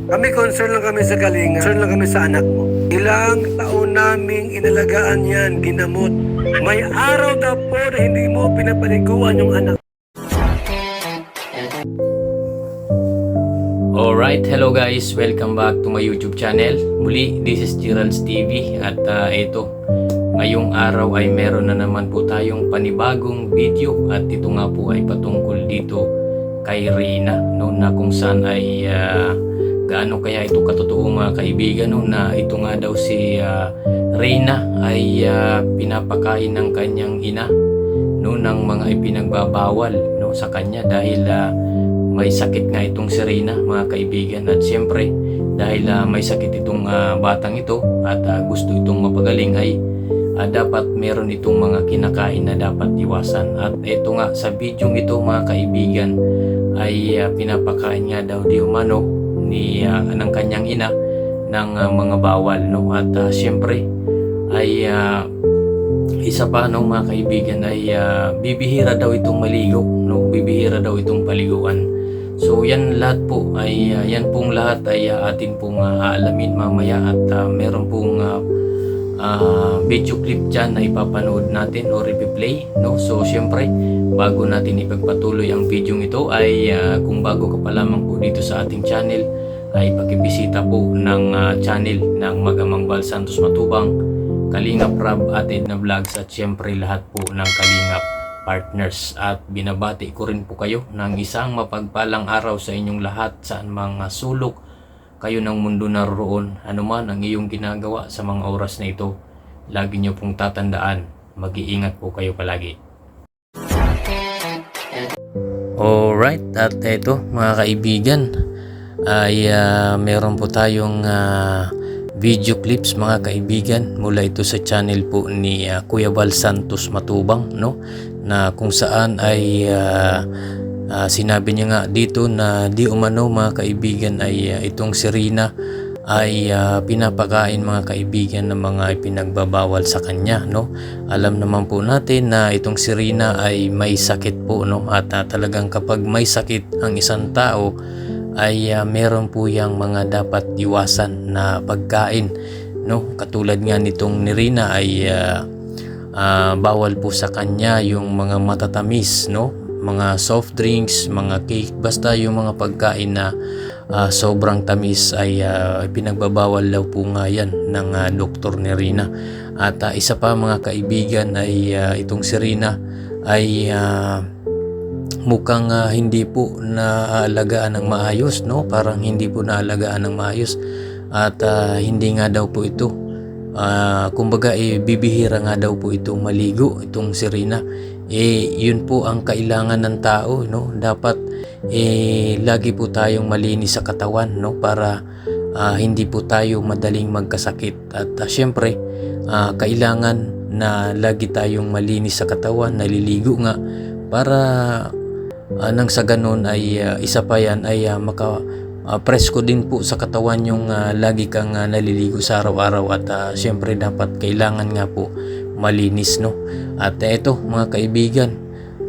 Kami concern lang kami sa kalinga. Concern lang kami sa anak mo. Ilang taon naming inalagaan yan, ginamot. May araw na po na hindi mo pinapaliguan yung anak. Alright, hello guys, welcome back to my YouTube channel. Muli, this is Gerald's TV at ito, ngayong araw ay meron na naman po tayong panibagong video at ito nga po ay patungkol dito kay Reyna, no, na kung saan ay gaano kaya ito katotoo mga kaibigan, no, na ito nga daw si Reyna ay pinapakain ng kanyang ina, no, ng mga ipinagbabawal, no, sa kanya dahil may sakit nga itong si Reyna mga kaibigan, at siyempre dahil may sakit itong batang ito at gusto itong mapagaling ay dapat meron itong mga kinakain na dapat iwasan. At ito nga sa video ito mga kaibigan ay pinapakain nga daw di umano ni ng kanyang ina ng mga bawal, no, at siyempre ay isa pa, no, mga kaibigan ay bibihira daw itong maligo, no, bibihira daw itong paliguan. So yan lahat po ay yan pong lahat ay atin pong aalamin mamaya, at meron pong video clip dyan na ipapanood natin o replay, no. So syempre bago natin ipagpatuloy ang video ito ay kung bago ka pa lamang po dito sa ating channel ay pakibisita po ng channel ng Magamang Val Santos Matubang, Kalingap Rab at Edna Vlogs, at syempre lahat po ng Kalingap partners. At binabati ko rin po kayo ng isang mapagpalang araw sa inyong lahat saan mga sulok kayo ng mundo naroon. Anuman ang iyong ginagawa sa mga oras na ito, lagi nyo pong tatandaan, mag-iingat po kayo palagi. Alright, at ito mga kaibigan ay meron po tayong video clips mga kaibigan mula ito sa channel po ni Kuya Val Santos Matubang, no, na kung saan ay sinabi niya nga dito na di umano mga kaibigan ay itong si Reyna ay pinapakain mga kaibigan ng mga ipinagbabawal sa kanya, no. Alam naman po natin na itong si Reyna ay may sakit po, no, at talagang kapag may sakit ang isang tao ay meron po yang mga dapat iwasan na pagkain, no. Katulad nga nitong ni Reyna ay bawal po sa kanya yung mga matatamis, no, mga soft drinks, mga cake, basta yung mga pagkain na sobrang tamis ay pinagbabawal daw po nga yan ng doktor ni Reyna. At isa pa mga kaibigan ay itong si Reyna ay mukhang hindi po naalagaan ng maayos, no, parang hindi po naalagaan ng maayos, at hindi nga daw po ito kumbaga bibihira nga daw po itong maligo itong si Reyna. Yun po ang kailangan ng tao, no, dapat lagi po tayong malinis sa katawan, no, para hindi po tayo madaling magkasakit. At syempre kailangan na lagi tayong malinis sa katawan, naliligo nga para nang sa ganun ay isa pa yan ay presko din po sa katawan yung lagi kang naliligo sa araw-araw. At syempre dapat kailangan nga po malinis, no. At ito mga kaibigan,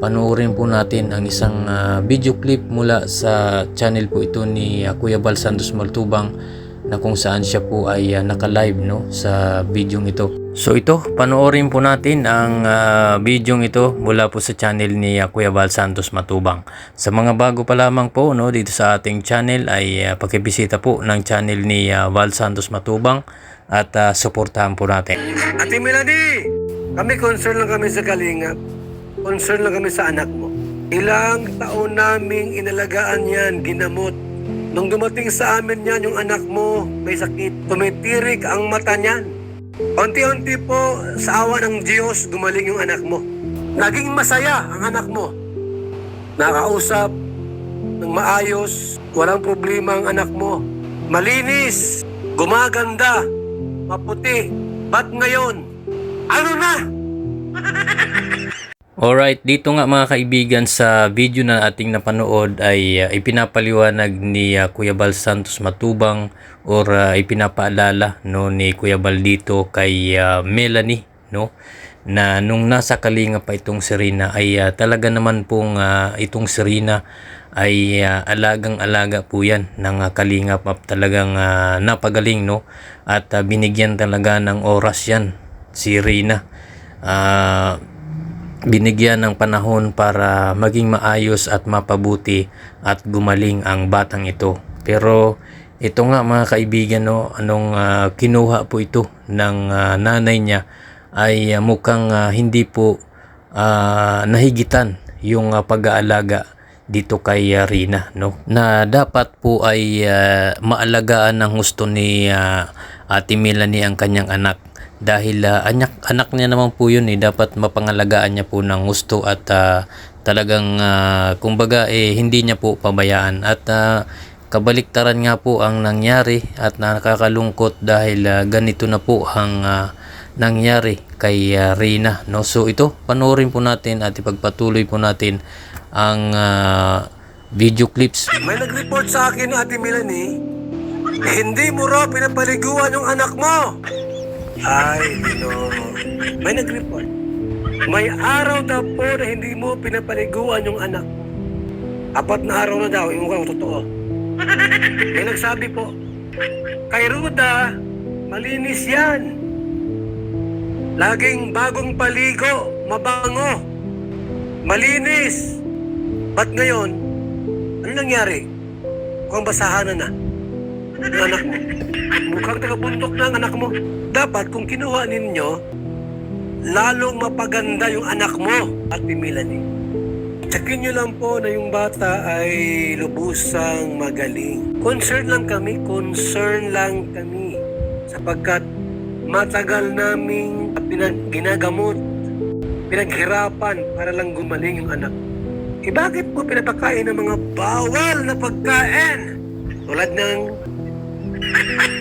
panoorin po natin ang isang video clip mula sa channel po ito ni Kuya Val Santos Matubang na kung saan siya po ay naka-live, no, sa video ito. So ito, panoorin po natin ang video ito mula po sa channel ni Kuya Val Santos Matubang. Sa mga bago pa lamang po, no, dito sa ating channel ay pakibisita po ng channel ni Val Santos Matubang at suportahan po natin. Ate Melanie, kami concern lang kami sa kalinga. Concern lang kami sa anak mo. Ilang taon naming inalagaan yan, ginamot. Nung dumating sa amin yan, yung anak mo may sakit. Tumitirik ang mata niyan. Unti-unti po, sa awa ng Diyos, gumaling yung anak mo. Naging masaya ang anak mo. Nakausap ng maayos, walang problema ang anak mo. Malinis, gumaganda, maputi. Ba't ngayon? Ano na? Alright, dito nga mga kaibigan sa video na ating napanood ay ipinapaliwanag ni Kuya Val Santos Matubang or ipinapaalala, no, ni Kuya Val dito kay Melanie, no, na nung nasa kalinga pa itong si Reyna ay talaga naman pong itong si Reyna ay alagang-alaga po yan ng Kalingap at talagang napagaling, no? At binigyan talaga ng oras yan si Rina. Binigyan ng panahon para maging maayos at mapabuti at gumaling ang batang ito. Pero ito nga mga kaibigan, no, anong kinuha po ito ng nanay niya ay mukhang hindi po nahigitan yung pag-aalaga dito kay Rina, no, na dapat po ay maalagaan ng gusto ni Ate Melanie ang kanyang anak dahil anak niya naman po yun, dapat mapangalagaan niya po ng gusto at talagang kumbaga hindi niya po pabayaan at kabaliktaran nga po ang nangyari at nakakalungkot dahil ganito na po ang nangyari kay Rina, no. So ito, panoorin po natin at ipagpatuloy po natin ang video clips. May nag-report sa akin, Ate Melanie, hindi mo raw pinapaliguan yung anak mo. Ay, no. May nag-report. May araw daw po na hindi mo pinapaliguan yung anak mo. 4 na araw na daw, yung mukhang totoo. May nagsabi po, kay Ruda, malinis yan. Laging bagong paligo, mabango, malinis. Ba't ngayon, ano nangyari? Mukhang basahan na ng anak mo. Mukhang tagabundok na ang anak mo. Dapat kung kinuha ninyo, lalong mapaganda yung anak mo, Ate Melanie. Tsakin nyo lang po na yung bata ay lubusang magaling. Concern lang kami. Sapagkat matagal naming ginagamot, pinaghirapan para lang gumaling yung anak. Bakit po pinapakain ng mga bawal na pagkain? Tulad ng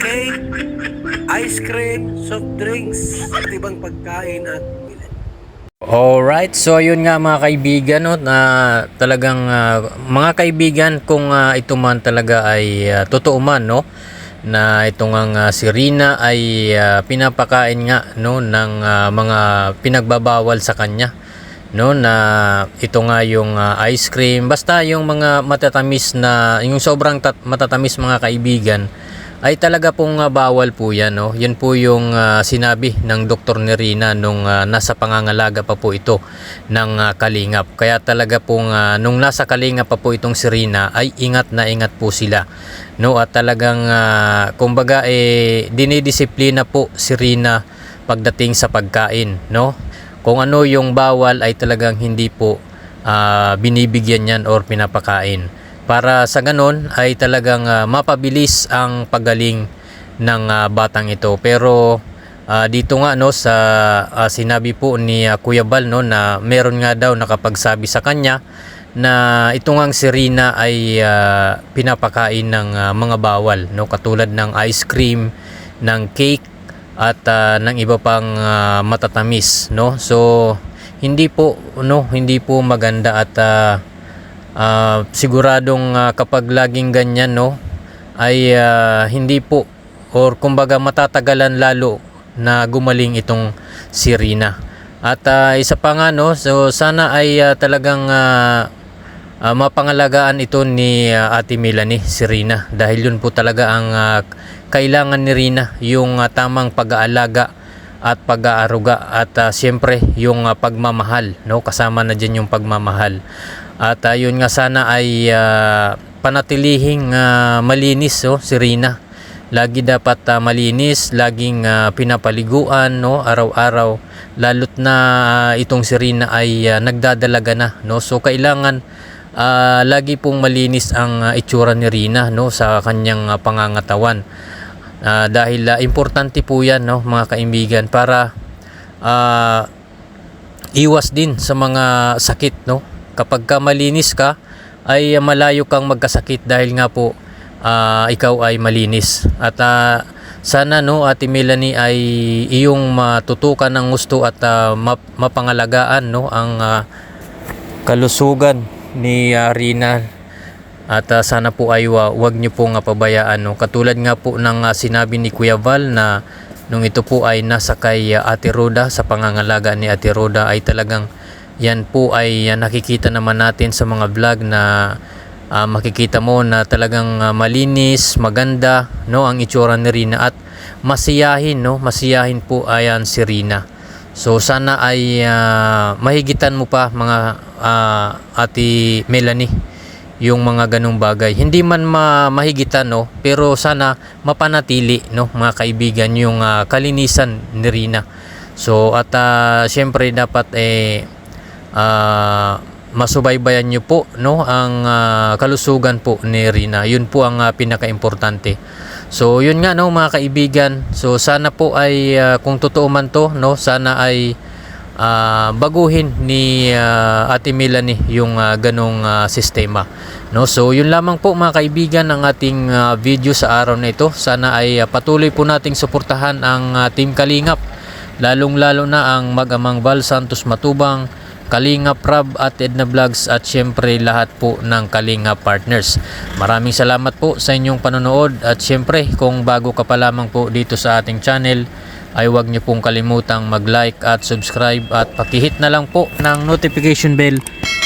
cake, ice cream, soft drinks, at ibang pagkain at Alright, so yun nga mga kaibigan, no, na talagang mga kaibigan, kung ito man talaga ay totoo man, no, na ito nga si Rina ay pinapakain nga, no, ng mga pinagbabawal sa kanya, no, na ito nga yung ice cream, basta yung mga matatamis na, yung sobrang matatamis mga kaibigan, ay talaga pong bawal po yan, no? Yan po yung sinabi ng doktor ni Rina nung nasa pangangalaga pa po ito ng Kalingap. Kaya talaga pong nung nasa Kalingap pa po itong si Rina ay ingat na ingat po sila, no? At talagang kumbaga dinidisiplina po si Rina pagdating sa pagkain, no? Kung ano yung bawal ay talagang hindi po binibigyan yan or pinapakain. Para sa ganon ay talagang mapabilis ang paggaling ng batang ito. Pero dito nga, no, sa sinabi po ni Kuya Bal, no, na meron nga daw nakapagsabi sa kanya na ito ngang si Rina ay pinapakain ng mga bawal, no, katulad ng ice cream, ng cake at ng iba pang matatamis, no. So hindi po maganda at siguradong kapag laging ganyan, no, ay hindi po or kumbaga matatagalan lalo na gumaling itong si Rina. At isa pa nga, no, so sana ay talagang mapangalagaan ito ni Ate Melanie, si Rina, dahil yun po talaga ang kailangan ni Rina, yung tamang pag-aalaga at pag-aaruga at siyempre yung pagmamahal, no, kasama na dyan yung pagmamahal. At yun nga, sana ay panatilihing malinis, oh, si Rina. Lagi dapat malinis, laging pinapaliguan, no, araw-araw. Lalot na itong si Rina ay nagdadalaga na, no. So kailangan lagi pong malinis ang itsura ni Rina, no, sa kanyang pangangatawan. Dahil importante po 'yan, no, mga kaibigan, para iwas din sa mga sakit, no. Kapag ka malinis ka ay malayo kang magkasakit dahil nga po ikaw ay malinis. At sana, no, Ate Melanie, ay iyong matutukan ng gusto at mapangalagaan, no, ang kalusugan ni Rina. At sana po ay wag niyo pong pabayaan, no. Katulad nga po ng sinabi ni Kuya Val na nung ito po ay nasa kay Ate Roda, sa pangangalaga ni Ate Roda, ay talagang yan po ay nakikita naman natin sa mga vlog na makikita mo na talagang malinis, maganda, no, ang itsura ni Rina at masiyahin, no, masiyahin po ayan si Rina. So sana ay mahigitan mo pa mga Ate Melanie yung mga ganung bagay. Hindi man mahigitan, no, pero sana mapanatili, no, mga kaibigan, yung kalinisan ni Rina. So at syempre dapat masubaybayan nyo po, no, ang kalusugan po ni Rina. Yun po ang pinaka-importante. So yun nga, no, mga kaibigan. So sana po ay kung totoo man to, no, sana ay baguhin ni Ate Melanie yung ganong sistema, no. So yun lamang po mga kaibigan ang ating video sa araw na ito. Sana ay patuloy po nating suportahan ang Team Kalingap, lalong lalo na ang mag-amang Val Santos Matubang, Kalingap Rab at Edna Vlogs, at syempre lahat po ng Kalingap partners. Maraming salamat po sa inyong panonood, at syempre kung bago ka pa lamang po dito sa ating channel ay huwag niyo pong kalimutang mag-like at subscribe, at pakihit na lang po ng notification bell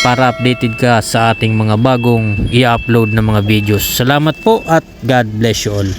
para updated ka sa ating mga bagong i-upload na mga videos. Salamat po at God bless you all.